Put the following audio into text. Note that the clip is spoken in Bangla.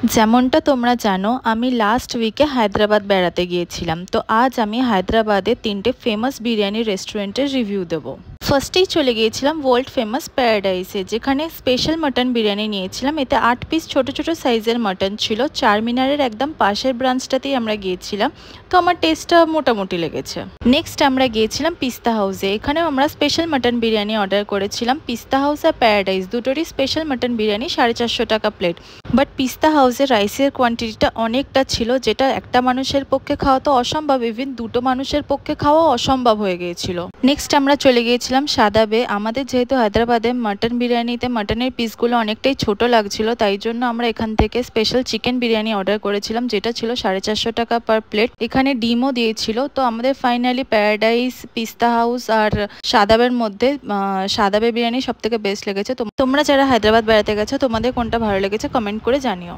যেমনটা তোমরা জানো আমি লাস্ট উইকে হায়দ্রাবাদ বেড়াতে গিয়েছিলাম। তো আজ আমি হায়দ্রাবাদে 3টে ফেমাস বিরিয়ানি রেস্টুরেন্টের রিভিউ দেবো। ফার্স্টেই চলে গিয়েছিলাম ওয়ার্ল্ড ফেমাস প্যারাডাইসে, যেখানে স্পেশাল মাটন বিরিয়ানি নিয়েছিলাম। এতে 8 পিস ছোট ছোট সাইজের মাটন ছিল। চারমিনারের একদম পাশের ব্রাঞ্চটাতেই আমরা গিয়েছিলাম, তো আমার টেস্টটা মোটামুটি লেগেছে। নেক্সট আমরা গিয়েছিলাম পিস্তা হাউসে। এখানেও আমরা স্পেশাল মাটন বিরিয়ানি অর্ডার করেছিলাম। পিস্তা হাউস আর প্যারাডাইস দুটোরই স্পেশাল মাটন বিরিয়ানি 450 টাকা প্লেট। বাট পিস্তা হাউসের রাইসের কোয়ান্টিটিটা অনেকটা ছিল, যেটা একটা মানুষের পক্ষে খাওয়া তো অসম্ভব, ইভেন দুটো মানুষের পক্ষে খাওয়া অসম্ভব হয়ে গিয়েছিল। নেক্সট আমরা চলে গিয়েছিলাম সাদাবে। আমাদের যেহেতু হায়দ্রাবাদে মাটন বিরিয়ানিতে মাটনের পিসগুলো অনেকটাই ছোট লাগছিল, তাই জন্য আমরা এখান থেকে স্পেশাল চিকেন বিরিয়ানি অর্ডার করেছিলাম, যেটা ছিল 450 টাকা পার প্লেট। এখানে ডিমও দিয়েছিল। তো আমাদের ফাইনালি প্যারাডাইস, পিস্তা হাউস আর সাদাবের মধ্যে সাদাবে বিরিয়ানি সব থেকে বেস্ট লেগেছে। তোমরা যারা হায়দ্রাবাদ বেড়াতে গেছো তোমাদের কোনটা ভালো লেগেছে কমেন্ট করে জানিও।